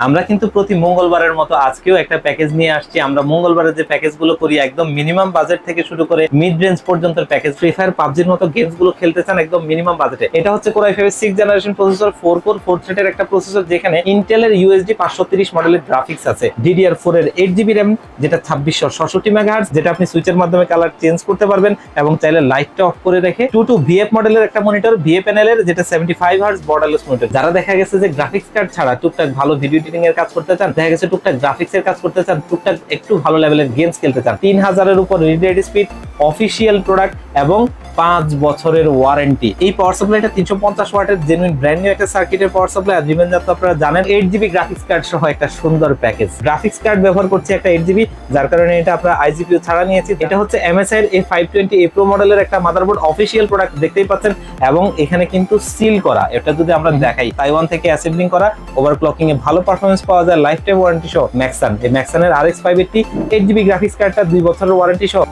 আমরা কিন্তু প্রতি মঙ্গলবারের মতো আজকেও একটা প্যাকেজ নিয়ে আসছি। আমরা মঙ্গলবারে যে প্যাকেজগুলো করি একদম মিনিমাম বাজেট থেকে শুরু করে মিড রেঞ্জ পর্যন্ত প্যাকেজ। ফ্রি ফায়ার পাবজির মতো গেমস গুলো খেলতে চান একদম মিনিমাম বাজেটে। এটা হচ্ছে Core i5 এর 6th জেনারেশন প্রসেসর, 4 কোর 4 থ্রেডের একটা প্রসেসর, যেখানে ইন্টেলের USD 530 মডেলের গ্রাফিক্স আছে, DDR4 এর 8GB RAM, যেটা 2666 মেগাহার্টজ, যেটা আপনি সুইচের মাধ্যমে কালার চেঞ্জ করতে পারবেন এবং চাইলে লাইটটা অফ করে রেখে 22 VF মডেলের একটা মনিটর, VF প্যানেলের, যেটা 75 হার্টজ বর্ডারলেস মনিটর। যারা দেখা গেছে যে গ্রাফিক্স কার্ড ছাড়া টুকটাক ভালো ভিডিও এডিটিং এর কাজ করতে চান, দেখা গেছে টুকটাক গ্রাফিক্স এর কাজ করতে চান, টুকটাক একটু ভালো লেভেলের গেমস খেলতে চান, 3000 এর উপর read write speed, official product এবং 5 বছরের ওয়ারেন্টি। এই পাওয়ার সাপ্লাইটা 350 ওয়াটের জেনুইন ব্র্যান্ড নিউ একটা সার্কিটের পাওয়ার সাপ্লাই। আর রিমেন যাতে আপনারা জানেন 8GB গ্রাফিক্স কার্ড সহ একটা সুন্দর প্যাকেজ। গ্রাফিক্স কার্ড ব্যবহার করছি একটা 8GB, যার কারণে এটা আপনারা IGPU ছাড়া নিয়েছি। এটা হচ্ছে MSI এর A520A Pro মডেলের একটা মাদারবোর্ড, অফিসিয়াল প্রোডাক্ট দেখতেই পাচ্ছেন এবং এখানে কিন্তু সিল করা। এটা যদি আমরা দেখাই, তাইওয়ান থেকে অ্যাসেম্বলিং করা, ওভারক্লকিং এ ভালো পারফরম্যান্স পাওয়া যায়, লাইফ টাইম ওয়ারেন্টি সহ ম্যাক্সান। এই ম্যাক্সানের RX 580 8GB গ্রাফিক্স কার্ডটা 2 বছরের ওয়ারেন্টি সহ।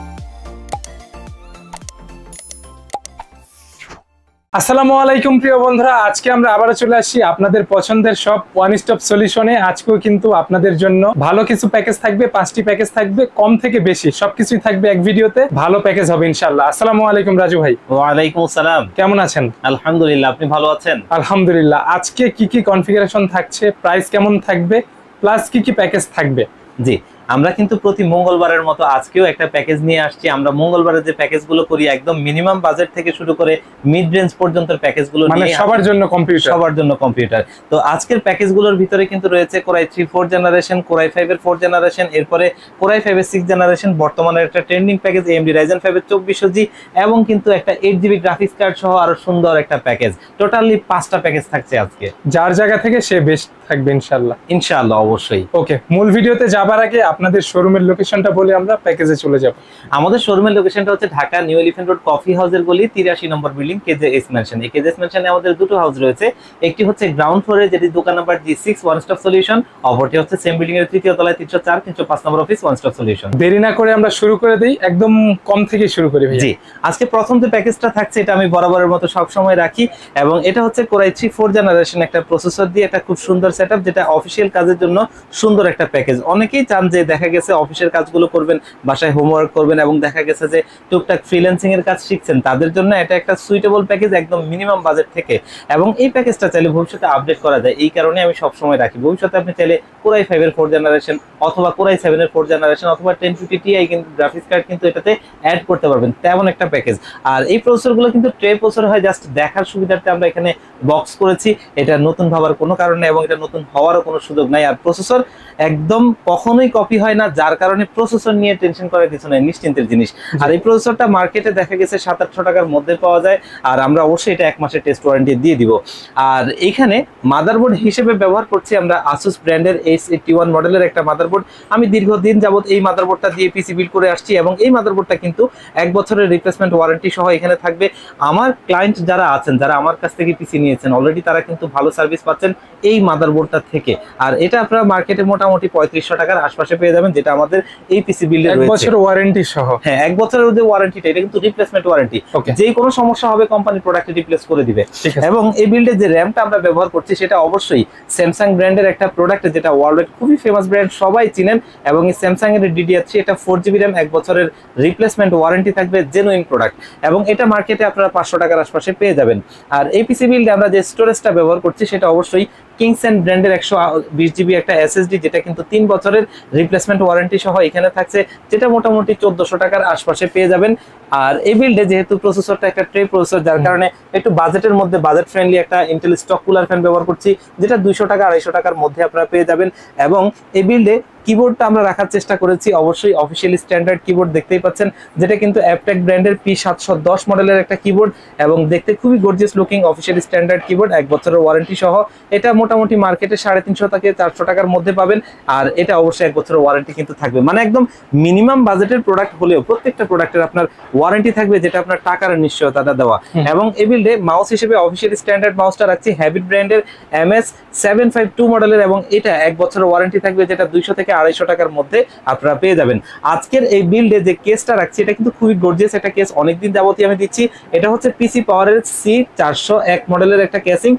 আসসালামু আলাইকুম প্রিয় বন্ধুরা, আজকে আমরা আবারও চলে আসছি আপনাদের পছন্দের সব ওয়ান স্টপ সলিউশনে। আজকেও কিন্তু আপনাদের জন্য ভালো কিছু প্যাকেজ থাকবে, 5টি প্যাকেজ থাকবে, কম থেকে বেশি সবকিছুই থাকবে এক ভিডিওতে। ভালো প্যাকেজ হবে ইনশাআল্লাহ। আসসালামু আলাইকুম রাজু ভাই। ওয়ালাইকুম আসসালাম। কেমন আছেন? আলহামদুলিল্লাহ, আপনি ভালো আছেন? আলহামদুলিল্লাহ। আজকে কি কি কনফিগারেশন থাকছে, প্রাইস কেমন থাকবে, প্লাস কি কি প্যাকেজ থাকবে? জি, আমরা কিন্তু প্রতি মঙ্গলবারের মতো আজকেও একটা প্যাকেজ নিয়ে আসছি। আমরা মঙ্গলবারে যে প্যাকেজগুলো করি একদম মিনিমাম বাজেট থেকে শুরু করে মিড রেঞ্জ পর্যন্ত প্যাকেজগুলো মানে সবার জন্য কম্পিউটার, সবার জন্য কম্পিউটার। তো আজকের প্যাকেজগুলোর ভিতরে কিন্তু রয়েছে Core i3 4th generation, Core i5 এর 4th জেনারেশন, এরপরে Core i5 এর 6th জেনারেশন, বর্তমানে একটা ট্রেন্ডিং প্যাকেজ AMD Ryzen 5 এর 2400G এবং কিন্তু একটা 8GB গ্রাফিক্স কার্ড সহ আরো সুন্দর একটা প্যাকেজ। টোটালি 5টা প্যাকেজ থাকছে আজকে। যার জায়গা থেকে সে বেস্ট থাকবে ইনশাআল্লাহ। ইনশাআল্লাহ, অবশ্যই। ওকে, মূল ভিডিওতে যাবার আগে আপনাদের শোরুমের লোকেশনটা বলে আমরা প্যাকেজে চলে যাব। আমাদের শোরুমের লোকেশনটা হচ্ছে Dhaka new elephant road coffee হাউসের গলি 83 নম্বর বিল্ডিং, KJS ম্যানশন। এই KJS ম্যানশনে আমাদের দুটো হাউস রয়েছে। একটি হচ্ছে গ্রাউন্ড ফ্লোরে, যেটি দোকান number G6 one stop solution, অপরটি হচ্ছে সেম বিল্ডিং এর তৃতীয় তলায় 304 305 নম্বর অফিস ওয়ান স্টপ সলিউশন। দেরি না করে আমরা শুরু করে দেই, একদম কম থেকে শুরু করি ভাই। জি, আজকে প্রথম যে প্যাকেজটা থাকছে এটা আমি বরাবরের মতো সব সময় রাখি এবং এটা হচ্ছে Core i3 4th জেনারেশন একটা প্রসেসর দিয়ে একটা খুব সুন্দর সেটআপ, যেটা অফিসিয়াল কাজের জন্য সুন্দর একটা প্যাকেজ। অনেকেই চান যে দেখা গেছে অফিসের কাজগুলো করবেন, বাসায় হোমওয়ার্ক করবেন এবং দেখা গেছে যে টুকটাক ফ্রিল্যান্সিং এর কাজ শিখছেন, তাদের জন্য এটা একটা সুইটেবল প্যাকেজ একদম মিনিমাম বাজেট থেকে। এবং এই প্যাকেজটা চাইলে ভবিষ্যতে আপডেট করা যায়, এই কারণে আমি সব সময় রাখি। ভবিষ্যতে আপনি চাইলে Core i5 এর 4th জেনারেশন অথবা Core i7 এর 4th জেনারেশন অথবা 1050 Ti কিন্তু গ্রাফিক্স কার্ড কিন্তু এটাতে অ্যাড করতে পারবেন, তেমন একটা প্যাকেজ। আর এই প্রসেসরগুলো কিন্তু ট্রে প্রসেসর হয়, জাস্ট দেখার সুবিধার্থে আমরা এখানে বক্স করেছি। এটা নতুন ভাবার কোনো কারণ নেই এবং এটা নতুন হওয়ারও কোনো সুযোগ নাই। আর প্রসেসর একদম কখনোই কপি হয় না, যার কারণে প্রসেসর নিয়ে টেনশন করার কিছু নাই, নিশ্চিন্তের জিনিস। আর এই প্রসেসরটা মার্কেটে দেখা গেছে 700-800 টাকার মধ্যে পাওয়া যায়। আর আমরা অবশ্যই এটা 1 মাসের টেস্ট ওয়ারেন্টি দিয়ে দিব। আর এখানে মাদারবোর্ড হিসেবে ব্যবহার করছি আমরা Asus ব্র্যান্ডের H81 মডেলের একটা মাদারবোর্ড। আমি দীর্ঘদিন যাবত এই মাদারবোর্ডটা দিয়ে পিসি বিল্ড করে আসছি এবং এই মাদারবোর্ডটা কিন্তু 1 বছরের রিপ্লেসমেন্ট ওয়ারেন্টি সহ এখানে থাকবে। আমার ক্লায়েন্ট যারা আছেন, যারা আমার কাছ থেকে পিসি নিয়েছেন অলরেডি, তারা কিন্তু ভালো সার্ভিস পাচ্ছেন এই মাদারবোর্ডটা থেকে। আর এটা আপনারা মার্কেটে মোটামুটি 3500 টাকার আশপাশে পেয়ে যাবেন, যেটা আমাদের এই পিসি বিল্ডে রয়েছে 1 বছরের ওয়ারেন্টি সহ। হ্যাঁ, 1 বছরের যে ওয়ারেন্টিটা, এটা কিন্তু রিপ্লেসমেন্ট ওয়ারেন্টি। যে কোনো সমস্যা হবে কোম্পানি প্রোডাক্টে রিপ্লেস করে দিবে। এবং এই বিল্ডে যে র‍্যামটা আমরা ব্যবহার করছি সেটা অবশ্যই স্যামসাং ব্র্যান্ডের একটা প্রোডাক্ট, যেটা ওয়ার্ল্ডের খুবই ফেমাস ব্র্যান্ড, সবাই চিনেন। এবং এই স্যামসাং এর DDR3, এটা 4GB RAM, 1 বছরের রিপ্লেসমেন্ট ওয়ারেন্টি থাকবে, জেনুইন প্রোডাক্ট। এবং এটা মার্কেটে আপনারা 500 টাকার আশপাশে পেয়ে যাবেন। আর এই পিসি বিল্ডে আমরা যে স্টোরেজটা ব্যবহার করছি সেটা অবশ্যই কিংসেন ব্র্যান্ডের 120GB একটা SSD, যেটা কিন্তু 3 বছরের রিপ্লেসমেন্ট ওয়ারেন্টি সহ এখানে থাকছে, যেটা মোটামুটি 1400 টাকার আশপাশে পেয়ে যাবেন। আর এই বিল্ডে যেহেতু প্রসেসরটা একটা ট্রে প্রসেসর, যার কারণে একটু বাজেটের মধ্যে বাজেট ফ্রেন্ডলি একটা ইন্টেল স্টক কুলার ফ্যান ব্যবহার করছি, যেটা 200 টাকা 250 টাকার মধ্যে আপনারা পেয়ে যাবেন। এবং এই বিল্ডে কিবোর্ডটা আমরা রাখার চেষ্টা করেছি অবশ্যই অফিসিয়ালি স্ট্যান্ডার্ড কিবোর্ড, দেখতেই পাচ্ছেন, যেটা কিন্তু অ্যাপটেক ব্র্যান্ডের P710 মডেলের একটা কিবোর্ড এবং দেখতে খুবই gorgeous looking officially standard keyboard, 1 বছরের ওয়ারেন্টি সহ। এটা মোটামুটি মার্কেটে 350 থেকে 400 টাকার মধ্যে পাবেন। আর এটা অবশ্যই 1 বছরের ওয়ারেন্টি কিন্তু থাকবে, মানে একদম মিনিমাম বাজেটের প্রোডাক্ট হলেও প্রত্যেকটা প্রোডাক্টের আপনার ওয়ারেন্টি থাকবে, যেটা আপনার টাকার নিশ্চয়তাটা দেওয়া। এবং এই বিল্ডে মাউস হিসেবে অফিসিয়ালি স্ট্যান্ডার্ড মাউসটা রাখছি হ্যাবিট ব্র্যান্ডের MS752 মডেলের এবং এটা 1 বছরের ওয়ারেন্টি থাকবে, যেটা 200 থেকে 250 টাকার মধ্যে আপনারা পেয়ে যাবেন। আজকের এই বিল্ডে যে কেসটা রাখছি এটা কিন্তু খুবই গর্জিয়াস একটা কেস, অনেকদিন যাবতীয় আমি দিচ্ছি। এটা হচ্ছে পিসি পাওয়ারের C401 মডেলের একটা কেসিং,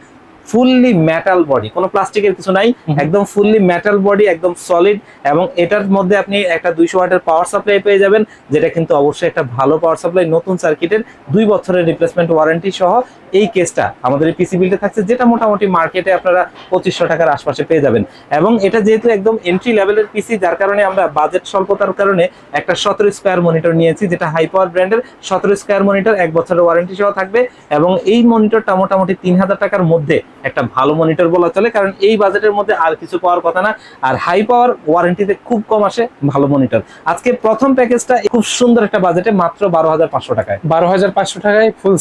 ফুললি মেটাল বডি, কোনো প্লাস্টিকের কিছু নাই, একদম ফুললি মেটাল বডি, একদম সলিড। এবং এটার মধ্যে আপনি একটা 200 ওয়াটের পাওয়ার সাপ্লাই পেয়ে যাবেন, যেটা কিন্তু অবশ্যই একটা ভালো পাওয়ার সাপ্লাই, নতুন সার্কিটের 2 বছরের রিপ্লেসমেন্ট ওয়ারেন্টি সহ এই কেসটা আমাদের এই পিসি বিল্ডে থাকছে, যেটা মোটামুটি মার্কেটে আপনারা 2500 টাকার আশপাশে পেয়ে যাবেন। এবং এটা যেহেতু একদম এন্ট্রি লেভেলের পিসি, যার কারণে আমরা বাজেট স্বল্পতার কারণে একটা 17 স্কয়ার মনিটর নিয়েছি, যেটা হাই পাওয়ার ব্র্যান্ডের 17 স্কয়ার মনিটর, 1 বছরের ওয়ারেন্টি সহ থাকবে। এবং এই মনিটরটা মোটামুটি 3000 টাকার মধ্যে একটা ভালো মনিটর বলা চলে, কারণ এই বাজেটের মধ্যে আর কিছু পাওয়ার কথা না। আর হাই পাওয়ার ওয়ারেন্টিতে খুব কম আসে ভালো মনিটর। আজকে প্রথম প্যাকেজটা খুব সুন্দর একটা বাজেটে মাত্র 12500 টাকায়, 12500 টাকায় ফুল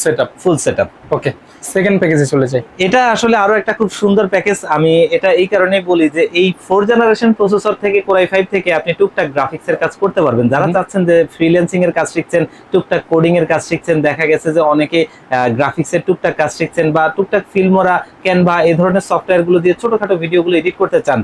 সেটআপ। ওকে, সেকেন্ড প্যাকেজে চলে যাই। এটা আসলে আরো একটা খুব সুন্দর প্যাকেজ। আমি এটা এই কারণে বলি যে এই 4 জেনারেশন প্রসেসর থেকে Core i5 থেকে আপনি টুকটাক গ্রাফিক্সের কাজ করতে পারবেন। যারা চাচ্ছেন যে ফ্রিল্যান্সিং এর কাজ শিখছেন, টুকটাক কোডিং এর কাজ শিখছেন, দেখা গেছে যে অনেকে গ্রাফিক্সের টুকটাক কাজ শিখছেন, বা টুকটাক ফিল্মোরা, ক্যানভা এই ধরনের সফটওয়্যার গুলো দিয়ে ছোটখাটো ভিডিওগুলো এডিট করতে চান,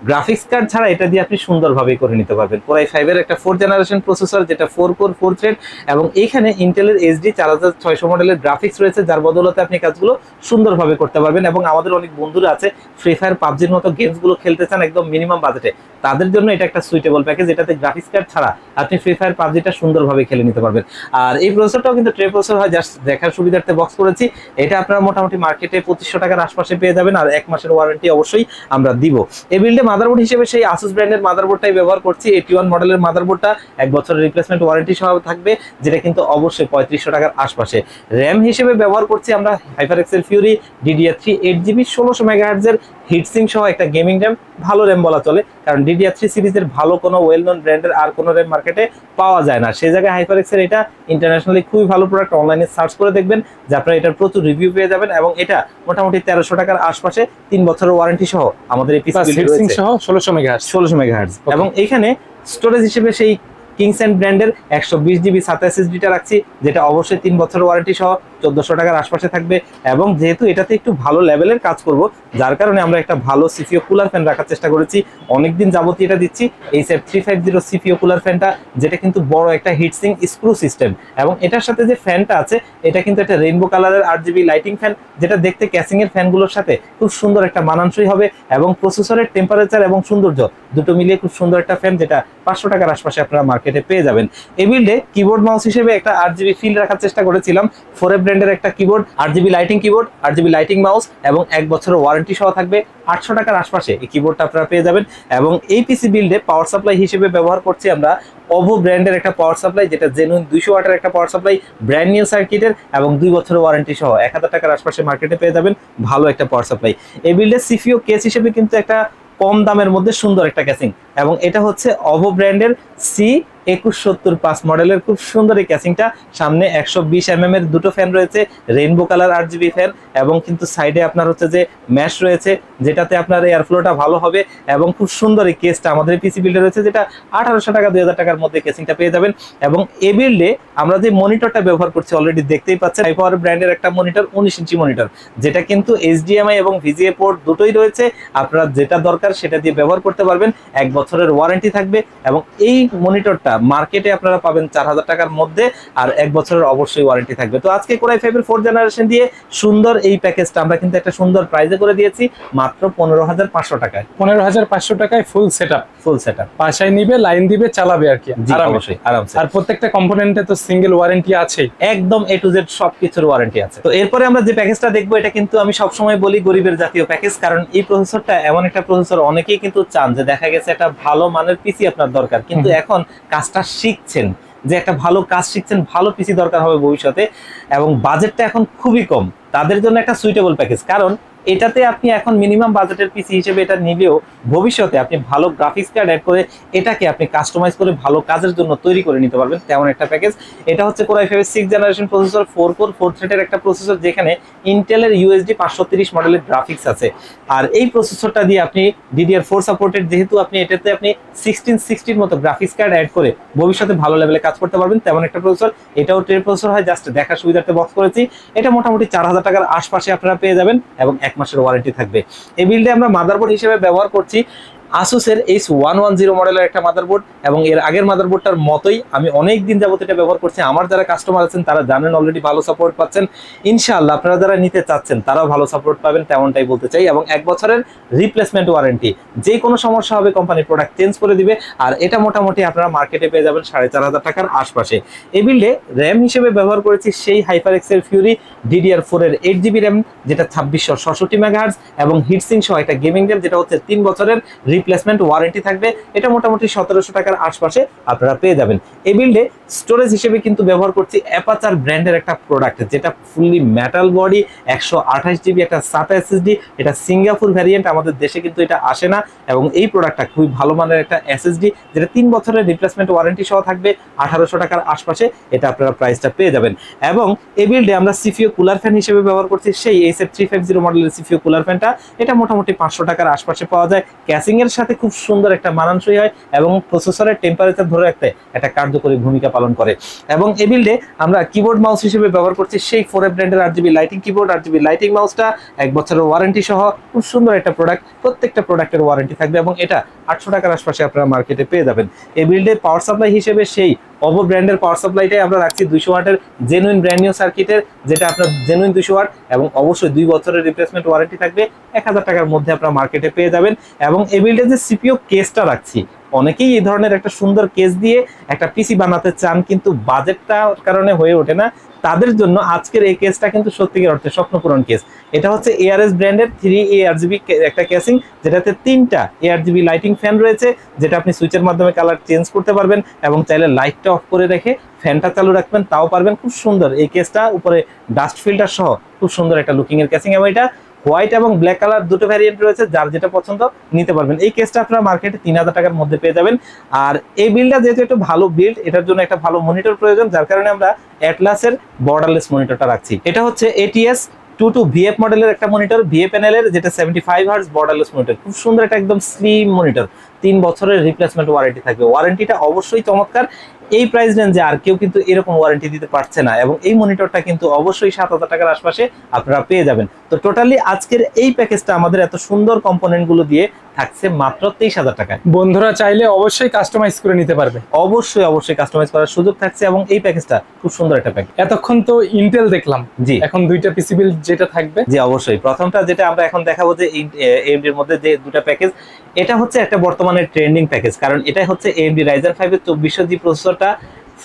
গ্রাফিক্স কার্ড ছাড়া এটা দিয়ে আপনি সুন্দরভাবে করে নিতে পারবেন। Core i5 এর একটা 4 জেনারেশন প্রসেসর, যেটা 4 কোর 4 থ্রেড, এবং এইখানে ইন্টেলের HD 4600 মডেলের গ্রাফিক্স রয়েছে, যার বদৌলতে আপনি কাজগুলো সুন্দরভাবে করতে পারবেন। এবং আমাদের অনেক বন্ধুরা আছে ফ্রি ফায়ার, পাবজির মতো গেমস গুলো খেলতে চান একদম মিনিমাম বাজেটে, তাদের জন্য এটা একটা সুইটেবল প্যাকেজ। এটাতে গ্রাফিক্স কার্ড ছাড়া আপনি ফ্রি ফায়ার, পাবজিটা সুন্দরভাবে খেলে নিতে পারবেন। আর এই প্রসেসরটাও কিন্তু ট্রে প্রসেসর হয়, জাস্ট দেখার সুবিধার্থে বক্স করেছি। এটা আপনারা মোটামুটি মার্কেটে 2500 টাকার আশপাশে পেয়ে যাবেন, আর 1 মাসের ওয়ারেন্টি অবশ্যই আমরা দিব। এই বিল্ডে মাদারবোর্ড হিসেবে সেই Asus ব্র্যান্ডের মাদারবোর্ডটাই ব্যবহার করছি। 81 মডেলের মাদারবোর্ডটা 1 বছরের রিপ্লেসমেন্ট ওয়ারেন্টি সহ থাকবে, যেটা কিন্তু অবশ্যই 3500 টাকার আশপাশে। র্যাম হিসেবে ব্যবহার করছি আমরা HyperX Fury DDR3 8GB 1600 MHz এর হিটসিং সহ একটা গেমিং র্যাম, ভালো র্যাম বলা চলে, কারণ DDR3 সিরিজের ভালো কোনো ওয়েল নোন ব্র্যান্ডের আর কোনো র্যাম মার্কেটে পাওয়া যায় না। সেই জায়গায় HyperX এর এটা ইন্টারন্যাশনালি খুবই ভালো প্রোডাক্ট। অনলাইনে সার্চ করে দেখবেন যে আপনারা এটার প্রচুর রিভিউ পেয়ে যাবেন। এবং এটা মোটামুটি 1300 টাকার আশপাশে 3 বছরের ওয়ারেন্টি সহ আমাদের এই পিসি হিটসিং সহ 1600 MHz। এবং এখানে স্টোরেজ হিসেবে সেই কিংসেন্ট ব্র্যান্ডের 120GB 27 SSD-টা রাখছি, যেটা অবশ্যই 3 বছরের ওয়ারেন্টি সহ 1400 টাকার আশপাশে থাকবে। এবং যেহেতু এটাতে একটু ভালো লেভেলের কাজ করব, যার কারণে আমরা একটা ভালো সিপিইউ কুলার ফ্যান রাখার চেষ্টা করেছি। অনেকদিন যাবতীয় এটা দিচ্ছি, এই সেট 350 সিপিইউ কুলার ফ্যানটা, যেটা কিন্তু বড় একটা হিটসিং স্ক্রু সিস্টেম। এবং এটার সাথে যে ফ্যানটা আছে, এটা কিন্তু একটা রেইনবো কালারের RGB লাইটিং ফ্যান, যেটা দেখতে ক্যাসিং এর ফ্যানগুলোর সাথে খুব সুন্দর একটা মানানসই হবে। এবং প্রসেসরের টেম্পারেচার এবং সৌন্দর্য দুটো মিলিয়ে খুব সুন্দর একটা ফ্যান, যেটা 500 টাকার আশপাশে আপনারা মার্কেটে পেয়ে যাবেন। এই বিল্ডে কিবোর্ড মাউস হিসেবে একটা RGB ফিল রাখার চেষ্টা করেছিলাম। ফোরেভ ব্র্যান্ডের একটা keyboard, RGB lighting keyboard, RGB lighting mouse, এবং 1 বছরের ওয়ারেন্টি সহ থাকবে। 800 টাকার আশপাশে এই কিবোর্ডটা আপনারা পেয়ে যাবেন। এবং এই পিসি বিল্ডে পাওয়ার সাপ্লাই হিসেবে ব্যবহার করছি আমরা OVO ব্র্যান্ডের একটা পাওয়ার সাপ্লাই, যেটা জেনুইন 200 ওয়াটের একটা পাওয়ার সাপ্লাই, ব্র্যান্ড নিউ সার্কিটের, এবং 2 বছরের ওয়ারেন্টি সহ 1000 টাকার আশপাশে মার্কেটে পেয়ে যাবেন ভালো একটা পাওয়ার সাপ্লাই। এই বিল্ডে সিপিইউ কেস হিসেবে কিন্তু একটা কম দামের মধ্যে সুন্দর একটা ক্যাসিং, এবং এটা হচ্ছে OVO ব্র্যান্ডের C2175 মডেলের খুব সুন্দর এই ক্যাসিংটা। সামনে 120 mm এর দুটো ফ্যান রয়েছে, রেইনবো কালার RGB ফ্যান, এবং কিন্তু সাইডে আপনার হচ্ছে যে ম্যাশ রয়েছে, যেটাতে আপনার এয়ার ফ্লোটা ভালো হবে। এবং খুব সুন্দর এই কেসটা আমাদের পিসি বিল্ডে রয়েছে, যেটা 1800 টাকা 2000 টাকার মধ্যে কেসিংটা পেয়ে যাবেন। এবং এই বিল্ডে আমরা যে মনিটরটা ব্যবহার করছি অলরেডি দেখতেই পাচ্ছেন, হাই পাওয়ার ব্র্যান্ডের একটা মনিটর, 19 ইঞ্চি মনিটর, যেটা কিন্তু HDMI এবং VGA পোর্ট দুটোই রয়েছে। আপনারা যেটা দরকার সেটা দিয়ে ব্যবহার করতে পারবেন, 1 বছরের ওয়ারেন্টি থাকবে। এবং এই মনিটরটা মার্কেটে আপনারা পাবেন 4000 টাকার মধ্যে, আর 1 বছরের অবশ্যই ওয়ারেন্টি থাকবে। তো আজকে Core i5 এর 4 জেনারেশন দিয়ে সুন্দর এই প্যাকেজটা আমরা কিন্তু একটা সুন্দর প্রাইজে করে দিয়েছি, মাত্র 15500 টাকায়। 15500 টাকায় ফুল সেটআপ বাসায় নিবে, লাইন দিবে, চালাবে আর কি আরামসে। আর প্রত্যেকটা কম্পোনেন্টে তো সিঙ্গেল ওয়ারেন্টি আছে, একদম A to Z সবকিছুর ওয়ারেন্টি আছে। তো এরপরে আমরা যে প্যাকেজটা দেখবো, এটা কিন্তু আমি সবসময় বলি গরিবের জাতীয় প্যাকেজ, কারণ এই প্রসেসরটা এমন একটা প্রসেসর, অনেকেই কিন্তু চান যে দেখা গেছে একটা ভালো মানের পিসি আপনার দরকার, কিন্তু এখন কাজটা শিখছেন, যে একটা ভালো কাজ শিখছেন, ভালো পিসি দরকার হবে ভবিষ্যতে, এবং বাজেটটা এখন খুবই কম, তাদের জন্য একটা সুইটেবল প্যাকেজ। কারণ এটাতে আপনি এখন মিনিমাম বাজেটের পিসি হিসেবে এটা নিলেও ভবিষ্যতে আপনি ভালো গ্রাফিক্স কার্ড অ্যাড করে এটাকে আপনি কাস্টমাইজ করে ভালো কাজের জন্য তৈরি করে নিতে পারবেন, তেমন একটা প্যাকেজ। এটা হচ্ছে Core i5 এর 6 জেনারেশন প্রসেসর, 4 কোর 4 থ্রেডের একটা প্রসেসর, যেখানে ইন্টেলের USD 530 মডেলের গ্রাফিক্স আছে। আর এই প্রসেসরটা দিয়ে আপনি DDR4 সাপোর্টেড, যেহেতু আপনি এটাতে আপনি 1660 মতো গ্রাফিক্স কার্ড অ্যাড করে ভবিষ্যতে ভালো লেভেলে কাজ করতে পারবেন, তেমন একটা প্রসেসর। এটাও ট্রে প্রসেসর হয়, জাস্ট দেখার সুবিধার্থে বক্স করেছি। এটা মোটামুটি 4000 টাকার আশপাশে আপনারা পেয়ে যাবেন, এবং 1 মাসের ওয়ারেন্টি থাকবে। এই বিল্ডে আমরা মাদারবোর্ড হিসেবে ব্যবহার করছি আসুসের H110 মডেলের একটা মাদারবোর্ড, এবং এর আগের মাদারবোর্ডটার মতোই আমি অনেক দিন যাবত এটা ব্যবহার করছি। আমার যারা কাস্টমার আছেন তারা জানেন অলরেডি ভালো সাপোর্ট পাচ্ছেন। ইনশাআল্লাহ আপনারা যারা নিতে চাচ্ছেন তারাও ভালো সাপোর্ট পাবেন, তেমনটাই বলতে চাই। এবং 1 বছরের রিপ্লেসমেন্ট ওয়ারেন্টি, যে কোনো সমস্যা হবে কোম্পানি প্রোডাক্ট চেঞ্জ করে দিবে। আর এটা মোটামুটি আপনারা মার্কেটে পেয়ে যাবেন 4500 টাকার আশপাশে। এই বিল্ডে র্যাম হিসেবে ব্যবহার করেছি সেই হাইপারএক্সের ফিউরি DDR4 এর 8GB র্যাম, যেটা 2666 মেগাহার্টজ, এবং হিটসিং সহ একটা গেমিং র্যাম, যেটা হচ্ছে 3 বছরের রিপ্লেসমেন্ট ওয়ারেন্টি থাকবে। এটা মোটামুটি 1700 টাকার আশপাশে আপনারা পেয়ে যাবেন। এই বিল্ডে স্টোরেজ হিসেবে কিন্তু ব্যবহার করছি অ্যাপাচার ব্র্যান্ডের একটা প্রোডাক্ট, যেটা ফুললি মেটাল বডি, 128GB একটা SATA SSD। এটা সিঙ্গাপুর ভ্যারিয়েন্ট, আমাদের দেশে কিন্তু এটা আসে না। এবং এই প্রোডাক্টটা খুবই ভালো মানের একটা SSD, যেটা 3 বছরের রিপ্লেসমেন্ট ওয়ারেন্টি সহ থাকবে। 1800 টাকার আশপাশে এটা আপনারা প্রাইসটা পেয়ে যাবেন। এবং এই বিল্ডে আমরা সিপিইউ কুলার ফ্যান হিসেবে ব্যবহার করছি সেই SF350 মডেলের সিপিইউ কুলার ফ্যানটা। এটা মোটামুটি 500 টাকার আশপাশে পাওয়া যায়। ক্যাসিং এর সাথে খুব সুন্দর একটা মানানসই হয়, এবং প্রসেসরের টেম্পারেচার ধরে রাখতে একটা কার্যকরী ভূমিকা পালন করে। এবং এই বিল্ডে আমরা কিবোর্ড মাউস হিসেবে ব্যবহার করছি সেই 4F ব্র্যান্ডের RGB lighting keyboard, RGB lighting মাউসটা 1 বছরের ওয়ারেন্টি সহ। খুব সুন্দর একটা প্রোডাক্ট, প্রত্যেকটা প্রোডাক্টের ওয়ারেন্টি থাকবে, এবং এটা 800 টাকার আশপাশে আপনারা মার্কেটে পেয়ে যাবেন। এই বিল্ডে পাওয়ার সাপ্লাই হিসেবে সেই OVO ব্র্যান্ডের পাওয়ার সাপ্লাইটাই আমরা রাখছি 200 ওয়াটের জেনুইন ব্র্যান্ড নিউ সার্কিটের, যেটা আপনার জেনুইন 200 ওয়াট, এবং অবশ্যই 2 বছরের রিপ্লেসমেন্ট ওয়ারেন্টি থাকবে। 1000 টাকার মধ্যে আপনারা মার্কেটে পেয়ে যাবেন। এবং এই বিল্ডে যে সিপিইউ কেসটা রাখছি, অনেকেই এই ধরনের একটা সুন্দর কেস দিয়ে একটা পিসি বানাতে চান, কিন্তু বাজেটটার কারণে হয়ে ওঠে না। তাদের জন্য আজকের এই কেসটা কিন্তু সত্যিকার অর্থে স্বপ্নপূরণ কেস। এটা হচ্ছে ARS ব্র্যান্ডের 3A RGB একটা কেসিং, যেটাতে 3টা ARGB লাইটিং ফ্যান রয়েছে, যেটা আপনি সুইচের মাধ্যমে কালার চেঞ্জ করতে পারবেন, এবং চাইলে লাইটটা অফ করে রেখে ফ্যানটা চালু রাখবেন, তাও পারবেন। খুব সুন্দর এই কেসটা, উপরে ডাস্ট ফিল্টার সহ খুব সুন্দর একটা লুকিং এর কেসিং, এবং এটা হোয়াইট এবং ব্ল্যাক কালার দুটো ভ্যারিয়েন্ট রয়েছে, যার যেটা পছন্দ নিতে পারবেন। এই কেসটা আপনারা মার্কেটে 3000 টাকার মধ্যে পেয়ে যাবেন। আর এই বিল্ডটা যেহেতু একটু ভালো বিল্ড, এটার জন্য একটা ভালো মনিটর প্রয়োজন, যার কারণে আমরা অ্যাটলাসের বর্ডারলেস মনিটরটা রাখছি। এটা হচ্ছে ATS 22 VF মডেলের একটা মনিটর, VA প্যানেলের, যেটা 75 হার্টজ বর্ডারলেস মনিটর। খুব সুন্দর একটা একদম স্লিম মনিটর, 3 বছরের রিপ্লেসমেন্ট ওয়ারেন্টি থাকবে। ওয়ারেন্টিটা অবশ্যই চমৎকার। এই প্রাইস রেঞ্জে আর কেউ কিন্তু এরকম ওয়ারেন্টি দিতে পারছে না, এবং এই মনিটরটা কিন্তু অবশ্যই 7000 টাকার আশপাশে আপনারা পেয়ে যাবেন। তো টোটালি আজকের এই প্যাকেজটা আমাদের এত সুন্দর কম্পোনেন্ট গুলো দিয়ে থাকছে মাত্র 23000 টাকায়। বন্ধুরা চাইলে অবশ্যই কাস্টমাইজ করে নিতে পারবে। অবশ্যই কাস্টমাইজ করার সুযোগ থাকছে, এবং এই প্যাকেজটা খুব সুন্দর একটা প্যাকেজ। এতক্ষণ তো ইন্টেল দেখলাম, জি এখন দুইটা পিসি বিল্ড যেটা থাকবে। জি অবশ্যই। প্রথমটা যেটা আমরা এখন দেখাবো যে AMD এর মধ্যে যে দুটো প্যাকেজ, এটা হচ্ছে একটা বর্তমানে ট্রেন্ডিং প্যাকেজ, কারণ এটা হচ্ছে AMD Ryzen 5 এর 2400G প্রসেসরটা,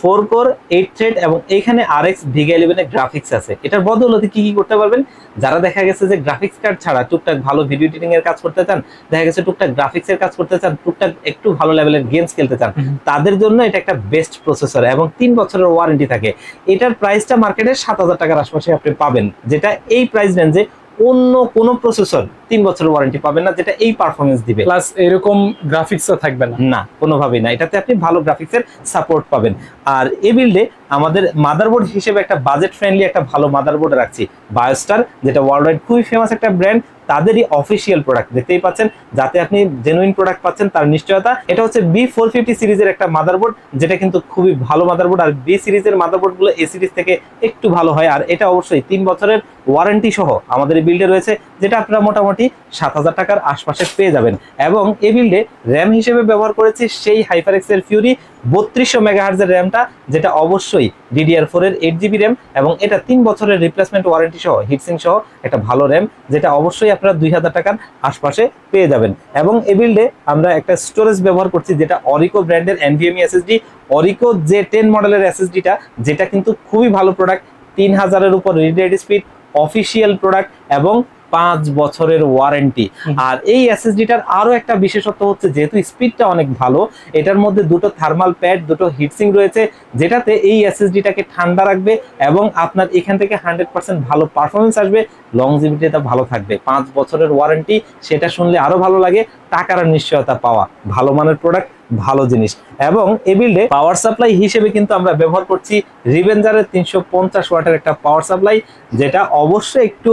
4 কোর 8 থ্রেড, এবং এইখানে RX Vega 11 এর গ্রাফিক্স আছে। এটার বদৌলতে কি করতে পারবেন, যারা দেখা গেছে যে গ্রাফিক্স কার্ড ছাড়া টুকটাক ভালো ভিডিও এডিটিং এর কাজ করতে চান, দেখা গেছে টুকটাক গ্রাফিক্স এর কাজ করতে চান, টুকটাক একটু ভালো লেভেলের গেমস খেলতে চান, তাদের জন্য এটা একটা বেস্ট প্রসেসর, এবং 3 বছরের ওয়ারেন্টি থাকে। এটার প্রাইসটা মার্কেটে 7000 টাকার আশপাশে আপনি পাবেন, যেটা এই প্রাইস রেঞ্জে অন্য কোনো প্রসেসর 3 বছরের ওয়ারেন্টি পাবেন না, যেটা এই পারফরমেন্স দিবে। প্লাস এরকম গ্রাফিক্সও থাকবে না, না কোনোভাবেই না। এটাতে আপনি ভালো গ্রাফিক্সের সাপোর্ট পাবেন। আর এই বিল্ডে আমাদের মাদারবোর্ড হিসেবে একটা বাজেট ফ্রেন্ডলি একটা ভালো মাদারবোর্ড রাখছি, বায়োস্টার, যেটা ওয়ার্ল্ড ওয়াইড খুবই ফেমাস একটা ব্র্যান্ড। তাদেরই অফিসিয়াল প্রোডাক্ট দেখতেই পাচ্ছেন, যাতে আপনি জেনুইন প্রোডাক্ট পাচ্ছেন তার নিশ্চয়তা। এটা হচ্ছে B450 সিরিজের একটা মাদারবোর্ড, যেটা কিন্তু খুবই ভালো মাদারবোর্ড। আর B সিরিজের মাদারবোর্ডগুলো A সিরিজ থেকে একটু ভালো হয়, আর এটা অবশ্যই 3 বছরের ওয়ারেন্টি সহ আমাদের এই বিল্ডে রয়েছে, যেটা আপনারা মোটামুটি 7000 টাকার আশপাশে পেয়ে যাবেন। এবং এই বিল্ডে র্যাম হিসেবে ব্যবহার করেছি সেই HyperX এর ফিউরি 3200 মেগাহার্জের র্যামটা, যেটা অবশ্যই DDR4 এর 8GB র্যাম, এবং এটা 3 বছরের রিপ্লেসমেন্ট ওয়ারেন্টি সহ হিটসিং সহ একটা ভালো র্যাম, যেটা অবশ্যই আপনারা 2000 টাকার আশপাশে পেয়ে যাবেন। এবং এই বিল্ডে আমরা একটা স্টোরেজ ব্যবহার করছি, যেটা অরিকো ব্র্যান্ডের NVMe SSD, অরিকো J10 মডেলের SSDটা, যেটা কিন্তু খুবই ভালো প্রোডাক্ট। 3000-এর উপর read write speed, official product, এবং 5 বছরের ওয়ারেন্টি। আর এই এসএসডিটার আরো একটা বিশেষত্ব হচ্ছে, যেহেতু স্পিডটা অনেক ভালো, এটার মধ্যে দুটো থার্মাল প্যাড, দুটো হিটসিং রয়েছে, যেটাতে এই এসএসডিটাকে ঠান্ডা রাখবে, এবং আপনার এখান থেকে 100% ভালো পারফরমেন্স আসবে, লংজিভিটিটা ভালো থাকবে। 5 বছরের ওয়ারেন্টি, সেটা শুনলে আরো ভালো লাগে। টাকার নিশ্চয়তা পাওয়া, ভালো মানের প্রোডাক্ট, ভালো জিনিস। এবং এই বিল্ডে পাওয়ার সাপ্লাই হিসেবে কিন্তু আমরা ব্যবহার করছি রিভেঞ্জারের 350 ওয়াটের একটা পাওয়ার সাপ্লাই, যেটা অবশ্যই একটু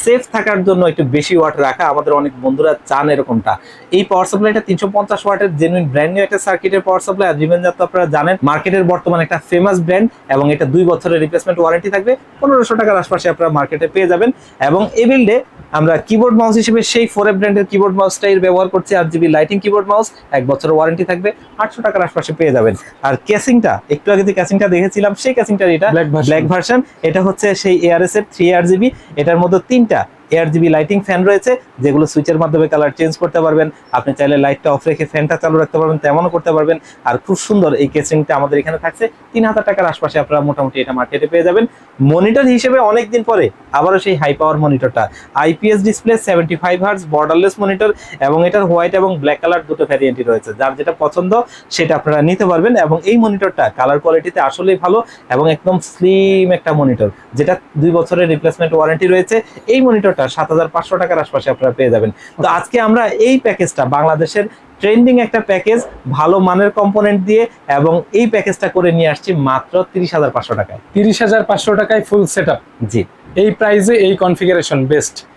সেফ থাকার জন্য একটু বেশি ওয়াট রাখা, আমাদের অনেক বন্ধুরা চান এরকমটা। এই পাওয়ার সাপ্লাইটা 350 ওয়াটের জেনুইন ব্র্যান্ড নিউ একটা সার্কিটের পাওয়ার সাপ্লাই। আর রিভেঞ্জার তো আপনারা জানেন মার্কেটের বর্তমানে একটা ফেমাস ব্র্যান্ড, এবং এটা 2 বছরের রিপ্লেসমেন্ট ওয়ারেন্টি থাকবে। 1500 টাকার আশপাশে আপনারা মার্কেটে পেয়ে যাবেন। এবং এই বিল্ডে আমরা কিবোর্ড মাউস হিসেবে সেই 4F ব্র্যান্ডের কিবোর্ড মাউসটাই ব্যবহার করছি। RGB লাইটিং কিবোর্ড মাউস, 1 বছরের ওয়ারেন্টি থাকবে, 800 টাকার আশপাশে পেয়ে যাবেন। আর কেসিংটা একটু আগে যে কেসিংটা দেখেছিলাম সেই কেসিংটার এটা ব্ল্যাক ভার্সন। এটা হচ্ছে সেই ARS এর 3 RGB। এটার মধ্যে 3টা ARGB লাইটিং ফ্যান রয়েছে, যেগুলো সুইচের মাধ্যমে কালার চেঞ্জ করতে পারবেন। আপনি চাইলে লাইটটা অফ রেখে ফ্যানটা চালু রাখতে পারবেন, তেমনও করতে পারবেন। আর খুব সুন্দর এই কেসিংটা আমাদের এখানে থাকছে। 3000 টাকার আশপাশে আপনারা মোটামুটি এটা মার্কেটে পেয়ে যাবেন। মনিটর হিসেবে অনেকদিন পরে আবারও সেই হাই পাওয়ার মনিটরটা, IPS display, 75 hertz borderless monitor, এবং এটার হোয়াইট এবং ব্ল্যাক কালার দুটো ভ্যারিয়েন্টই রয়েছে। যার যেটা পছন্দ সেটা আপনারা নিতে পারবেন। এবং এই মনিটরটা কালার কোয়ালিটিতে আসলেই ভালো, এবং একদম স্লিম একটা মনিটর, যেটা 2 বছরের রিপ্লেসমেন্ট ওয়ারেন্টি রয়েছে। এই মনিটরটা 7500 টাকার আশপাশে আপনারা পেয়ে যাবেন। তো আজকে আমরা এই প্যাকেজটা, বাংলাদেশের ট্রেন্ডিং একটা প্যাকেজ, ভালো মানের কম্পোনেন্ট দিয়ে, এবং এই প্যাকেজটা করে নিয়ে আসছি মাত্র 30,500 টাকায়। 30,500 টাকায় ফুল সেটআপ। জি, এই প্রাইসে এই কনফিগারেশন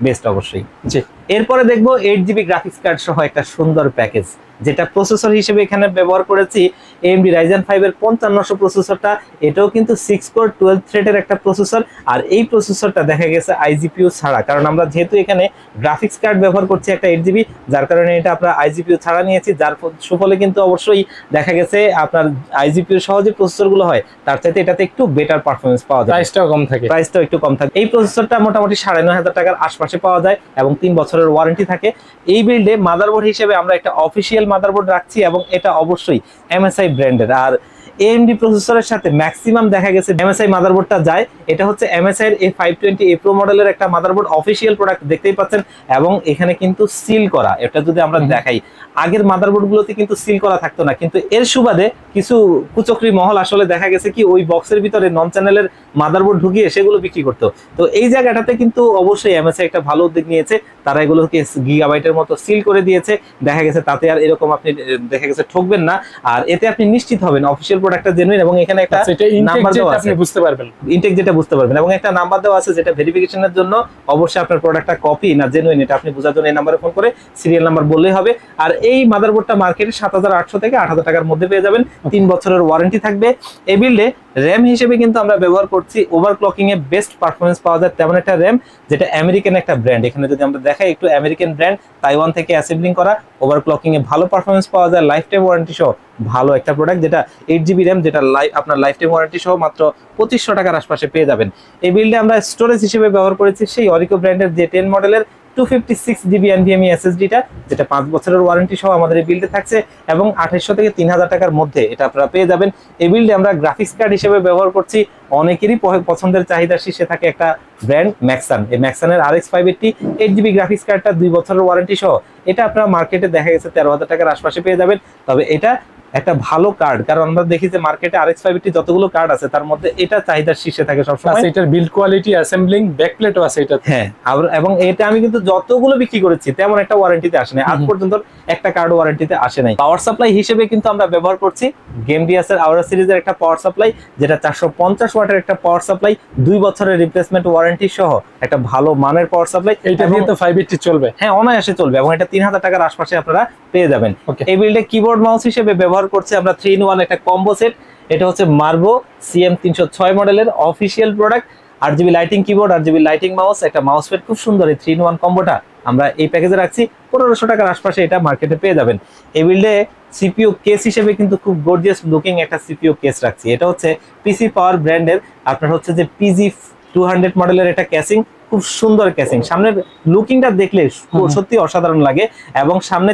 বেস্ট অবশ্যই। জি, এরপরে দেখবো 8GB গ্রাফিক্স কার্ড সহ একটা সুন্দর প্যাকেজ, যেটা প্রসেসর হিসেবে এখানে ব্যবহার করেছি AMD Ryzen 5 এর 5500 প্রসেসরটা। এটাও কিন্তু 6 কোর 12 থ্রেডের একটা প্রসেসর। আর এই প্রসেসরটা দেখা গেছে IGPU ছাড়া, কারণ আমরা যেহেতু এখানে গ্রাফিক্স কার্ড ব্যবহার করছি একটা 8GB, যার কারণে এটা আমরা IGPU ছাড়া নিয়েছি। যার সুফলে কিন্তু অবশ্যই দেখা গেছে আপনার IGPU সহ যে প্রসেসরগুলো হয় তার চাইতে এটাতে একটু বেটার পারফরমেন্স পাওয়া যায়, প্রাইসটাও একটু কম থাকে। এই প্রসেসরটা মোটামুটি 9500 টাকার আশপাশে পাওয়া যায়, এবং 3 বছরের ওয়ারেন্টি থাকে। এই বিল্ডে মাদারবোর্ড হিসেবে আমরা একটা অফিসিয়াল মাদারবোর্ড রাখছি, এবং এটা অবশ্যই MSI ব্র্যান্ডের। আর AMD প্রসেসরের সাথে ম্যাক্সিমাম দেখা গেছে MSI মাদারবোর্ডটা যায়। এটা হচ্ছে MSI এর A520A Pro মডেলের একটা মাদারবোর্ড, অফিসিয়াল প্রোডাক্ট দেখতেই পাচ্ছেন। এবং এখানে কিন্তু সিল করা, এটা যদি আমরা দেখাই, আগের মাদারবোর্ডগুলোতে কিন্তু সিল করা থাকতো না, কিন্তু এর সুবাদে কিছু কুচক্রি মহল আসলে দেখা গেছে কি ওই বক্সের ভিতরে নন চ্যানেলের মাদারবোর্ড ঢুকিয়ে সেগুলো বিক্রি করতো। তো এই জায়গাটাতে কিন্তু অবশ্যই MSI একটা ভালো উদ্যোগ নিয়েছে, তারা এগুলোকে গিগাবাইটের মতো সিল করে দিয়েছে। দেখা গেছে তাতে আর এরকম আপনি দেখা গেছে ঠকবেন না, আর এতে আপনি নিশ্চিত হবেন অফিসিয়াল প্রোডাক্টটা জেনুইন। এবং এখানে একটা নাম্বার দেওয়া আছে, আপনি বুঝতে পারবেন ইনটেক যেটা বুঝতে পারবেন, এবং একটা নাম্বার দেওয়া আছে যেটা ভেরিফিকেশনের জন্য। অবশ্যই আপনার প্রোডাক্টটা কপি না জেনুইন এটা আপনি বোঝার জন্য এই নাম্বারে ফোন করে সিরিয়াল নাম্বার বললেই হবে। আর এই মাদারবোর্ডটা মার্কেটে 7800 থেকে 8000 টাকার মধ্যে পেয়ে যাবেন, 3 বছরের ওয়ারেন্টি থাকবে। এই বিল্ডে র্যাম হিসেবে কিন্তু আমরা ব্যবহার করছি ওভারক্লকিং এ বেস্ট পারফরমেন্স পাওয়া যায় তেমন একটা র্যাম, যেটা আমেরিকান একটা ব্র্যান্ড। এখানে যদি আমরা দেখাই একটু, আমেরিকান ব্র্যান্ড, তাইওয়ান থেকে অ্যাসেম্বলিং করা, ওভারক্লকিং এ ভালো পারফরমেন্স পাওয়া যায়, লাইফ টাইম ওয়ারেন্টি সহ ভালো একটা প্রোডাক্ট, যেটা 8GB র্যাম, যেটা আপনার লাইফ টাইম ওয়ারেন্টি সহ মাত্র 2500 টাকার আশপাশে পেয়ে যাবেন। এই বিল্ডে আমরা স্টোরেজ হিসেবে ব্যবহার করেছি সেই অরিকো ব্র্যান্ডের J10 মডেলের 256GB NVMe SSD-টা, যেটা 5 বছরের ওয়ারেন্টি সহ আমাদের এই বিল্ডে থাকছে, এবং 2800 থেকে 3000 টাকার মধ্যে এটা আপনারা পেয়ে যাবেন। এই বিল্ডে আমরা গ্রাফিক্স কার্ড হিসেবে ব্যবহার করছি অনেকেরই পছন্দের চাহিদা শীর্ষে থাকে একটা ব্র্যান্ড ম্যাক্সান। এই ম্যাক্সানের RX 580 8GB গ্রাফিক্স কার্ডটা 2 বছরের ওয়ারেন্টি সহ এটা আপনারা মার্কেটে দেখা গেছে 13000 টাকার আশপাশে পেয়ে যাবেন। তবে এটা একটা ভালো কার্ড, কারণ আমরা দেখি যে মার্কেটে RX 580 যতগুলো কার্ড আছে তার মধ্যে এটা চাহিদার শীর্ষে থাকে সবসময়। এটার বিল্ড কোয়ালিটি, অ্যাসেম্বলিং, ব্যাকপ্লেটও আছে এটা। হ্যাঁ, এবং এটা আমি কিন্তু যতগুলো বিক্রি করেছি তেমন একটা ওয়ারেন্টিতে আসে নাই, আজ পর্যন্ত একটা কার্ড ওয়ারেন্টিতে আসে নাই। পাওয়ার সাপ্লাই হিসেবে কিন্তু আমরা ব্যবহার করছি গেমডিয়াস এর আওরা সিরিজের একটা পাওয়ার সাপ্লাই, যেটা 450 ওয়াটের একটা পাওয়ার সাপ্লাই, 2 বছরের রিপ্লেসমেন্ট ওয়ারেন্টি সহ একটা ভালো মানের পাওয়ার সাপ্লাই। এটা দিয়ে তো 580 চলবে। হ্যাঁ, অনায়াসে চলবে, এবং এটা 3000 টাকার আশপাশে আপনারা পেয়ে যাবেন। এই বিল্ডে কিবোর্ড মাউস হিসেবে ব্যবহার করছি আমরা 3-in-1 একটা কম্বো সেট। এটা হচ্ছে মার্ভো CM306 মডেলের official product, RGB lighting keyboard, RGB lighting mouse, একটা মাউস প্যাড, খুব সুন্দর। এই 3-in-1 কম্বোটা আমরা এই প্যাকেজে রাখছি 1500 টাকার আশপাশে এটা মার্কেটে পেয়ে যাবেন। এই বিল্ডে CPU কেস হিসেবে কিন্তু খুব গর্জিয়াস লুকিং একটা CPU কেস রাখছি। এটা হচ্ছে PC পাওয়ার ব্র্যান্ডের, আপনার হচ্ছে যে PG200 মডেলের এটা ক্যাসিং, খুব সুন্দর ক্যাসিং। সামনের লুকিংটা দেখলে সত্যি অসাধারণ লাগে, এবং সামনে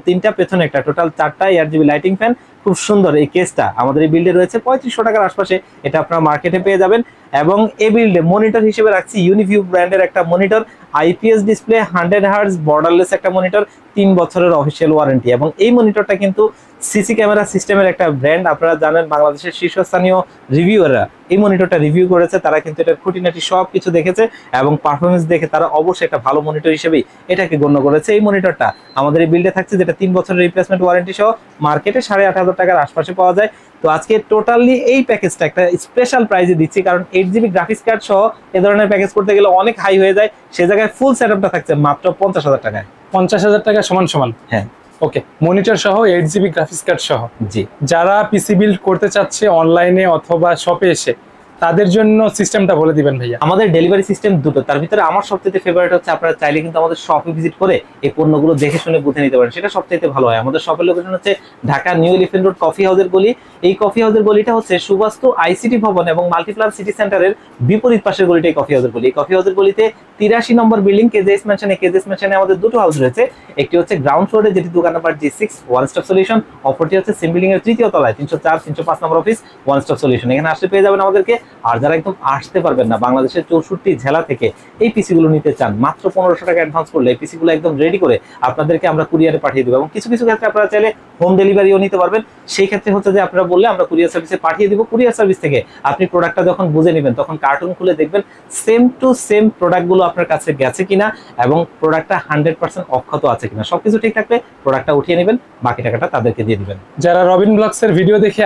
3টা, পেছনে একটা, টোটাল 4টা RGB লাইটিং ফ্যান, খুব সুন্দর। এই কেসটা আমাদের এই বিল্ডে রয়েছে 3500 টাকার আশপাশে, এটা আপনারা মার্কেটে পেয়ে যাবেন। এবং এই বিল্ডে মনিটর হিসেবে রাখছি ইউনিভিউ ব্র্যান্ডের একটা monitor, IPS display, 100 hertz borderless একটা মনিটর, 3 বছরের অফিসিয়াল ওয়ারেন্টি। এবং এই মনিটরটা কিন্তু সিসি ক্যামেরা সিস্টেমের একটা ব্র্যান্ড, আপনারা জানেন বাংলাদেশের শীর্ষস্থানীয় রিভিউয়াররা এই মনিটরটা রিভিউ করেছে, তারা কিন্তু এটার খুঁটিনাটি সব কিছু দেখেছে, এবং পারফরমেন্স দেখে তারা অবশ্যই একটা ভালো মনিটর হিসেবেই এটাকে গণ্য করেছে। এই মনিটরটা আমাদের এই বিল্ডে থাকছে, যেটা 3 বছরের রিপ্লেসমেন্ট ওয়ারেন্টি সহ মার্কেটে 8500 50,000 টাকার আশপাশে পাওয়া যায়। তো আজকে টোটালি এই প্যাকেজটা একটা স্পেশাল প্রাইজে দিচ্ছি, কারণ 8GB গ্রাফিক্স কার্ড সহ এ ধরনের প্যাকেজ করতে গেলে অনেক হাই হয়ে যায়, সে জায়গায় ফুল সেটআপটা থাকছে মাত্র 50,000 টাকায়। 50,000 টাকা সমান। হ্যাঁ, ওকে, মনিটর সহ 8GB গ্রাফিক্স কার্ড সহ। জি। যারা পিসি বিল্ড করতে চাচ্ছে অনলাইনে অথবা শপে এসে, তাদের জন্য সিস্টেমটা বলে দিবেন ভাইয়া। আমাদের ডেলিভারি সিস্টেম দুটো, তার ভিতরে আমার সবচেয়ে ফেভারিট হচ্ছে আপনারা চাইলে কিন্তু আমাদের শপে ভিজিট করে এই পণ্যগুলো দেখে শুনে বুঝে নিতে পারেন, সেটা সবচেয়ে ভালো হয়। আমাদের শপের লোকেশন হচ্ছে Dhaka new elephant road coffee হাউসের গলি। এই কফি হাউসের গলিটা হচ্ছে সুবাস্তু আইসিটি ভবন এবং মাল্টিপ্লান সিটি সেন্টারের বিপরীত পাশের গলিটা এই কফি হাউসের গলি। এই কফি হাউসের গলিতে 83 নম্বর বিল্ডিং কেজেএস ম্যানশনে আমাদের দুটো হাউস রয়েছে। একটি হচ্ছে গ্রাউন্ড ফ্লোরে, যেটি দোকান number G6 one stop solution, অপরটি হচ্ছে সিম বিল্ডিং এর তৃতীয় তলায় 304 305 নম্বর অফিস ওয়ান স্টপ সলিউশন। এখানে আসলে পেয়ে যাবেন আমাদেরকে। আর যারা একদম আসতে পারবেন না, বাংলাদেশের 64 জেলা থেকে এই পিসি গুলো নিতে চান, মাত্র 1500 টাকা অ্যাডভান্স করলে এই পিসি গুলো একদম রেডি করে আপনাদেরকে আমরা কুরিয়ারে পাঠিয়ে দেবো। এবং কিছু কিছু ক্ষেত্রে আপনারা চাইলে হোম ডেলিভারিও নিতে পারবেন। সেই ক্ষেত্রে হচ্ছে যে আপনারা বললে আমরা কুরিয়ার সার্ভিসে পাঠিয়ে দিব। কুরিয়ার সার্ভিস থেকে আপনি প্রোডাক্টটা যখন বুঝে নেবেন, তখন কার্টুন খুলে দেখবেন সেম টু সেম প্রোডাক্টগুলো আপনার কাছে গেছে কিনা এবং প্রোডাক্টটা 100% অক্ষত আছে কিনা। সবকিছু ঠিক থাকলে প্রোডাক্টটা উঠিয়ে নেবেন, বাকি টাকাটা তাদেরকে দিয়ে দিবেন। যারা রবিন ব্লগসের ভিডিও দেখে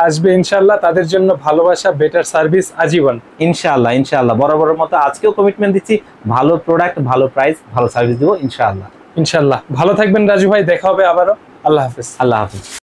আসবে ইনশাআল্লাহ, তাদের জন্য ভালোবাসা, বেটার সার্ভিস আজীবন। ইনশাআল্লাহ বরাবরের মতো আজকেও কমিটমেন্ট দিচ্ছি, ভালো প্রোডাক্ট, ভালো প্রাইস, ভালো সার্ভিস দেবো ইনশাআল্লাহ। ভালো থাকবেন রাজু ভাই, দেখা হবে আবারও। আল্লাহ হাফেজ। আল্লাহ হাফেজ।